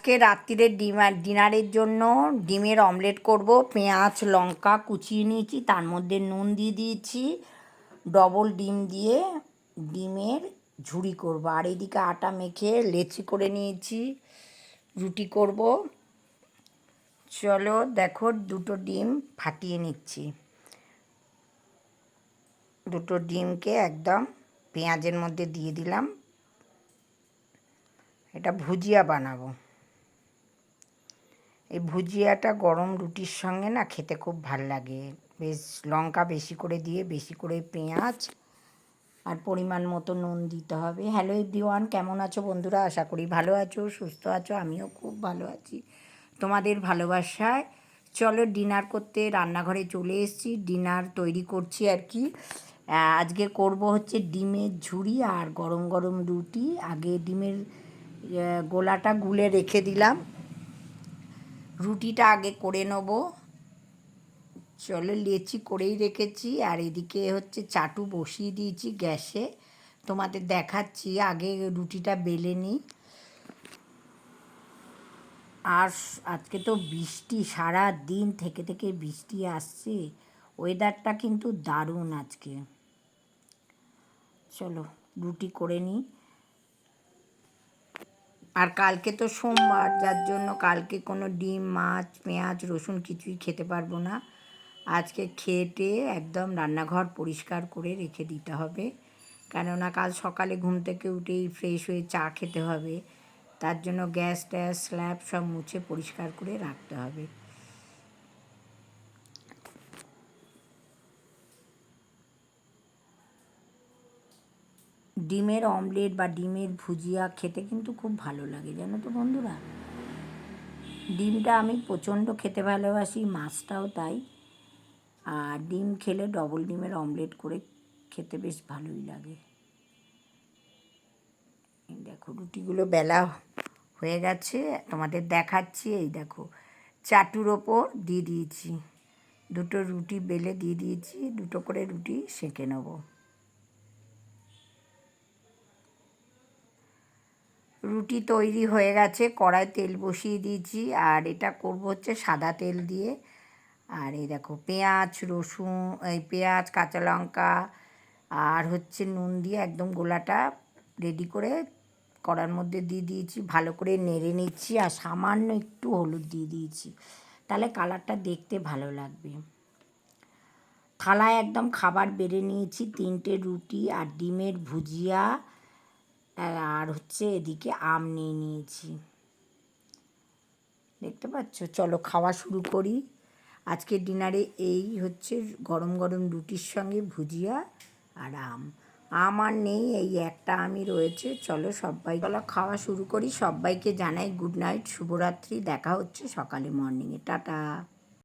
আজকে রাত্রিরের ডিনারের জন্য ডিমের অমলেট করব। পেঁয়াজ লঙ্কা কুচিয়ে নিয়েছি, তার মধ্যে নুন দিয়ে দিয়েছি, ডবল ডিম দিয়ে ডিমের ঝুড়ি করব। আর এদিকে আটা মেখে লেচি করে নিয়েছি, রুটি করব। চলো দেখো, দুটো ডিম ফাটিয়ে নিচ্ছি। দুটো ডিমকে একদম পেঁয়াজের মধ্যে দিয়ে দিলাম। এটা ভুজিয়া বানাবো। এই ভুজিয়াটা গরম রুটির সঙ্গে না খেতে খুব ভাল লাগে। বেশ লঙ্কা বেশি করে দিয়ে, বেশি করে পেঁয়াজ আর পরিমাণ মতো নুন দিতে হবে। হ্যালো এভরিওয়ান, কেমন আছো বন্ধুরা? আশা করি ভালো আছো, সুস্থ আছো। আমিও খুব ভালো আছি তোমাদের ভালোবাসায়। চলো ডিনার করতে রান্নাঘরে চলে এসেছি, ডিনার তৈরি করছি আর কি। আজকে করব হচ্ছে ডিমের ঝুড়ি আর গরম গরম রুটি। আগে ডিমের গোলাটা গুলে রেখে দিলাম, রুটিটা আগে করে নেব। চলো লেচি করেই রেখেছি। আর এদিকে হচ্ছে চাটু বসিয়ে দিয়েছি গ্যাসে, তোমাদের দেখাচ্ছি। আগে রুটিটা বেলে নিই। আর আজকে তো বৃষ্টি, সারা দিন থেকে থেকে বৃষ্টি আসছে। ওয়েদারটা কিন্তু দারুণ আজকে। চলো রুটি করে নিই। আর কালকে তো সোমবার, যার জন্য কালকে কোনো ডিম মাছ পেঁয়াজ রসুন কিছুই খেতে পারবো না। আজকে খেটে একদম রান্নাঘর পরিষ্কার করে রেখে দিতে হবে, কেননা কাল সকালে ঘুম থেকে উঠেই ফ্রেশ হয়ে চা খেতে হবে। তার জন্য গ্যাস ট্যাস স্ল্যাব সব মুছে পরিষ্কার করে রাখতে হবে। ডিমের অমলেট বা ডিমের ভুজিয়া খেতে কিন্তু খুব ভালো লাগে, জানো তো বন্ধুরা। ডিমটা আমি প্রচণ্ড খেতে ভালোবাসি, মাছটাও তাই। আর ডিম খেলে ডবল ডিমের অমলেট করে খেতে বেশ ভালোই লাগে। এই দেখো রুটিগুলো বেলা হয়ে গেছে, তোমাদের দেখাচ্ছি। এই দেখো চাটুর ওপর দিয়ে দিয়েছি, দুটো রুটি বেলে দিয়ে দিয়েছি, দুটো করে রুটি সেঁকে নেব। রুটি তৈরি হয়ে গেছে, কড়ায় তেল বসিয়ে দিয়েছি। আর এটা করব হচ্ছে সাদা তেল দিয়ে। আর এই দেখো পেঁয়াজ রসুন, এই পেঁয়াজ কাঁচা লঙ্কা আর হচ্ছে নুন দিয়ে একদম গোলাটা রেডি করে কড়ার মধ্যে দিয়ে দিয়েছি। ভালো করে নেড়ে নিচ্ছি আর সামান্য একটু হলুদ দিয়ে দিয়েছি, তাহলে কালারটা দেখতে ভালো লাগবে। থালায় একদম খাবার বেড়ে নিয়েছি, 3টে রুটি আর ডিমের ভুজিয়া আর হচ্ছে এদিকে আম নিয়ে নিয়েছি, দেখতে পাচ্ছ। চলো খাওয়া শুরু করি। আজকে ডিনারে এই হচ্ছে গরম গরম রুটির সঙ্গে ভুজিয়া আর আম। আম আর নেই, এই একটা আমই রয়েছে। চলো খাওয়া শুরু করি। সবাইকে জানাই গুড নাইট, শুভরাত্রি। দেখা হচ্ছে সকালে মর্নিংয়ে। টাটা।